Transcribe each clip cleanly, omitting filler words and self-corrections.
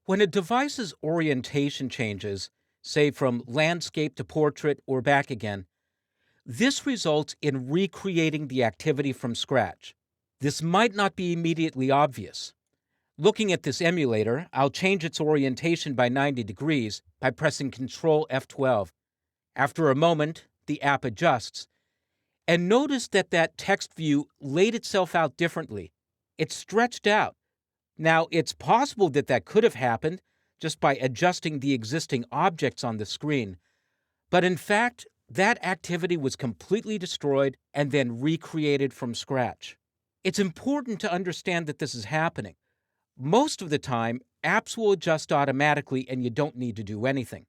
When a device's orientation changes, say from landscape to portrait or back again, this results in recreating the activity from scratch. This might not be immediately obvious. Looking at this emulator, I'll change its orientation by 90 degrees by pressing Ctrl F12. After a moment, the app adjusts, and notice that that text view laid itself out differently. It's stretched out. Now, it's possible that that could have happened just by adjusting the existing objects on the screen, but in fact, that activity was completely destroyed and then recreated from scratch. It's important to understand that this is happening. Most of the time, apps will adjust automatically and you don't need to do anything.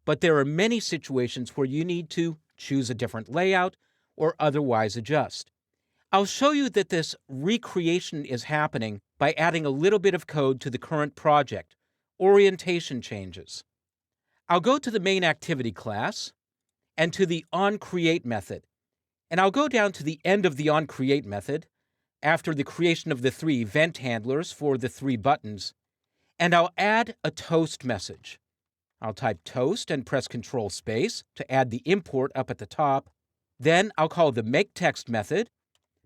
But there are many situations where you need to choose a different layout or otherwise adjust. I'll show you that this recreation is happening by adding a little bit of code to the current project, orientation changes. I'll go to the main activity class and to the onCreate method, and I'll go down to the end of the onCreate method after the creation of the 3 event handlers for the 3 buttons, and I'll add a toast message. I'll type toast and press Ctrl space to add the import up at the top. Then I'll call the makeText method,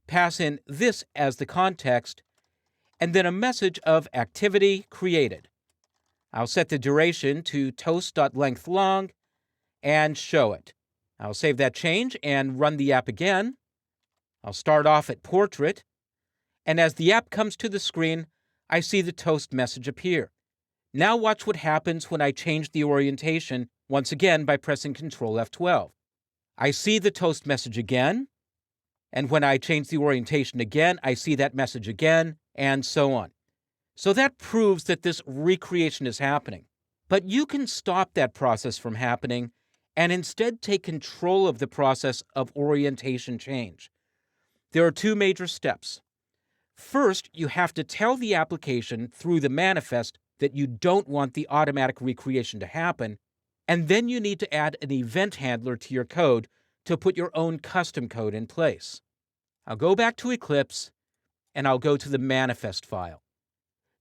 pass in this as the context, and then a message of activity created. I'll set the duration to toast.lengthLong and show it. I'll save that change and run the app again. I'll start off at portrait, and as the app comes to the screen, I see the toast message appear. Now watch what happens when I change the orientation once again by pressing Ctrl F12. I see the toast message again, and when I change the orientation again, I see that message again, and so on. So that proves that this recreation is happening. But you can stop that process from happening and instead take control of the process of orientation change. There are 2 major steps. First, you have to tell the application through the manifest that you don't want the automatic recreation to happen, and then you need to add an event handler to your code to put your own custom code in place. I'll go back to Eclipse, and I'll go to the manifest file.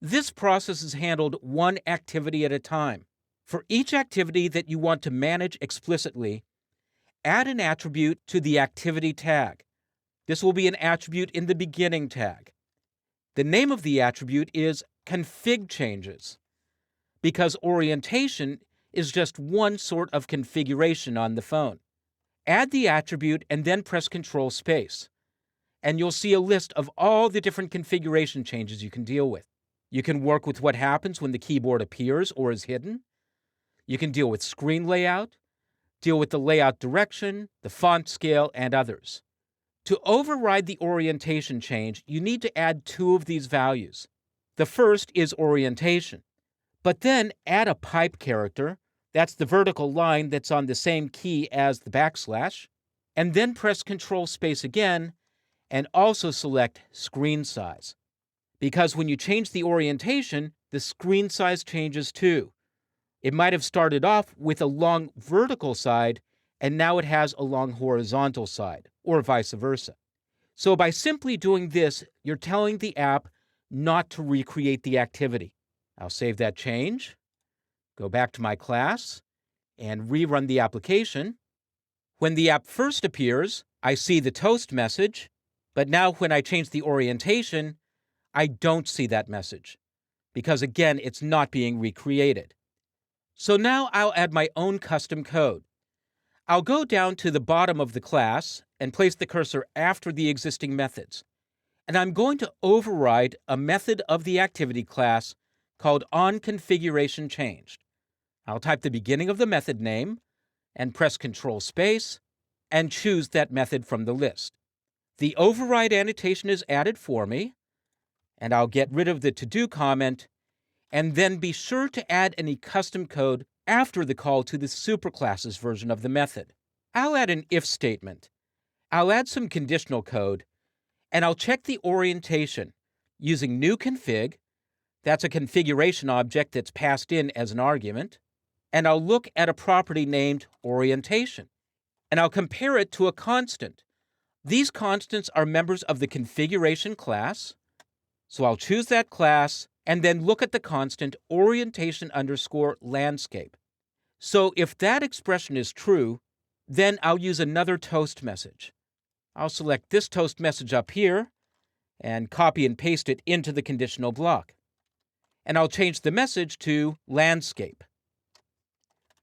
This process is handled one activity at a time. For each activity that you want to manage explicitly, add an attribute to the activity tag. This will be an attribute in the beginning tag. The name of the attribute is config changes, because orientation is just one sort of configuration on the phone. Add the attribute and then press Ctrl space, and you'll see a list of all the different configuration changes you can deal with. You can work with what happens when the keyboard appears or is hidden. You can deal with screen layout, deal with the layout direction, the font scale, and others. To override the orientation change, you need to add 2 of these values. The first is orientation, but then add a pipe character, that's the vertical line that's on the same key as the backslash, and then press Ctrl space again, and also select screen size. Because when you change the orientation, the screen size changes too. It might have started off with a long vertical side, and now it has a long horizontal side, or vice versa. So by simply doing this, you're telling the app not to recreate the activity. I'll save that change, go back to my class, and rerun the application. When the app first appears, I see the toast message, but now when I change the orientation, I don't see that message, because again, it's not being recreated. So now I'll add my own custom code. I'll go down to the bottom of the class and place the cursor after the existing methods. And I'm going to override a method of the activity class called onConfigurationChanged. I'll type the beginning of the method name and press Ctrl space and choose that method from the list. The override annotation is added for me, and I'll get rid of the to-do comment, and then be sure to add any custom code after the call to the superclasses version of the method. I'll add an if statement. I'll add some conditional code, and I'll check the orientation using new config. That's a configuration object that's passed in as an argument. And I'll look at a property named orientation, and I'll compare it to a constant. These constants are members of the configuration class, so I'll choose that class and then look at the constant orientation underscore landscape. So if that expression is true, then I'll use another toast message. I'll select this toast message up here and copy and paste it into the conditional block. And I'll change the message to landscape.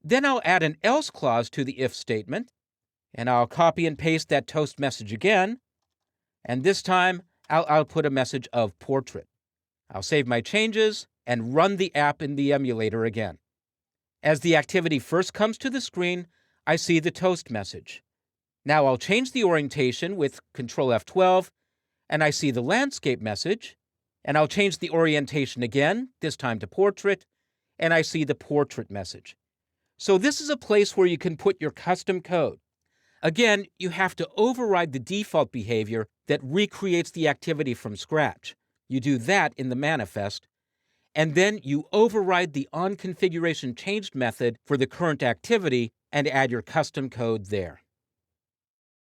Then I'll add an else clause to the if statement, and I'll copy and paste that toast message again, and this time I'll output a message of portrait. I'll save my changes and run the app in the emulator again. As the activity first comes to the screen, I see the toast message. Now I'll change the orientation with Control F12, and I see the landscape message, and I'll change the orientation again, this time to portrait, and I see the portrait message. So this is a place where you can put your custom code. Again, you have to override the default behavior that recreates the activity from scratch. You do that in the manifest, and then you override the onConfigurationChanged method for the current activity and add your custom code there.